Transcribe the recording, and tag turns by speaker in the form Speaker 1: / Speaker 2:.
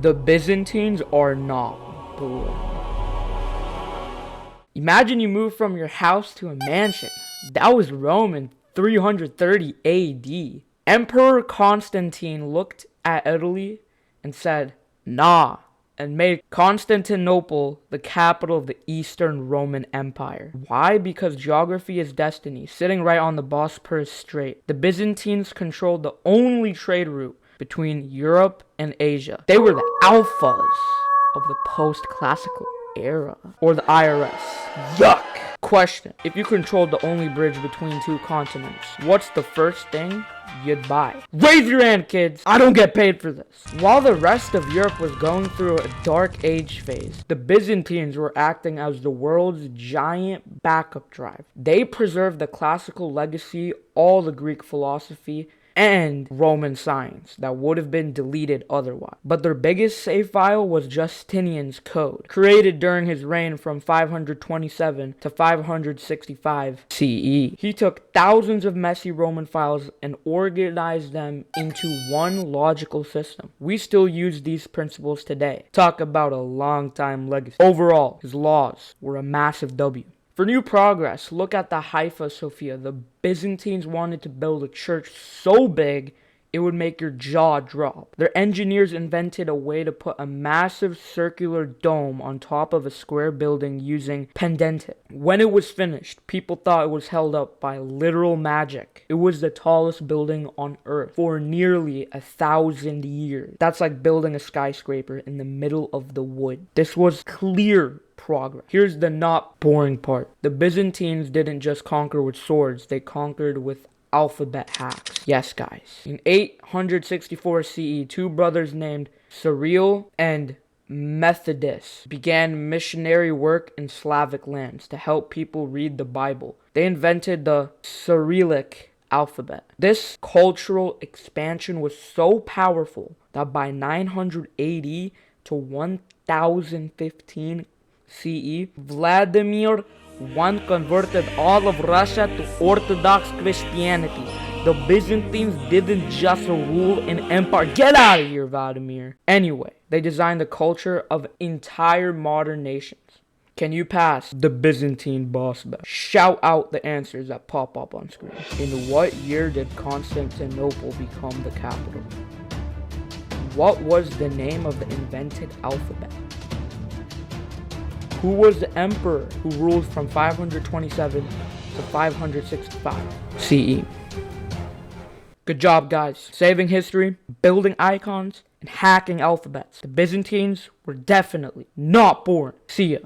Speaker 1: The Byzantines are not boring. Imagine you move from your house to a mansion. That was Rome in 330 AD. Emperor Constantine looked at Italy and said, nah, and made Constantinople the capital of the Eastern Roman Empire. Why? Because geography is destiny, sitting right on the Bosphorus strait. The Byzantines controlled the only trade route between Europe and Asia. They were the alphas of the post-classical era, or the IRS. Yuck! Question: if you controlled the only bridge between two continents, what's the first thing you'd buy? Raise your hand, kids! I don't get paid for this. While the rest of Europe was going through a dark age phase, the Byzantines were acting as the world's giant backup drive. They preserved the classical legacy, all the Greek philosophy, and Roman science that would have been deleted otherwise. But their biggest save file was Justinian's Code, created during his reign from 527 to 565 CE. He took thousands of messy Roman files and organized them into one logical system. We still use these principles today. Talk about a long time legacy. Overall, his laws were a massive W. For new progress, look at the Hagia Sophia. The Byzantines wanted to build a church so big it would make your jaw drop. Their engineers invented a way to put a massive circular dome on top of a square building using pendentate. When it was finished, people thought it was held up by literal magic. It was the tallest building on Earth for nearly 1,000 years. That's like building a skyscraper in the middle of the wood. This was clear progress. Here's the not boring part. The Byzantines didn't just conquer with swords, they conquered with alphabet hacks. Yes, guys. In 864 CE, two brothers named Cyril and Methodius began missionary work in Slavic lands to help people read the Bible. They invented the Cyrillic alphabet. This cultural expansion was so powerful that by 980 to 1015 CE, Vladimir I converted all of Russia to Orthodox Christianity. The Byzantines didn't just rule an empire. Get out of here, Vladimir. Anyway, they designed the culture of entire modern nations. Can you pass the Byzantine boss battle? Shout out the answers that pop up on screen. In what year did Constantinople become the capital? What was the name of the invented alphabet? Who was the emperor who ruled from 527 to 565 CE? Good job, guys. Saving history, building icons, and hacking alphabets. The Byzantines were definitely not boring. See ya.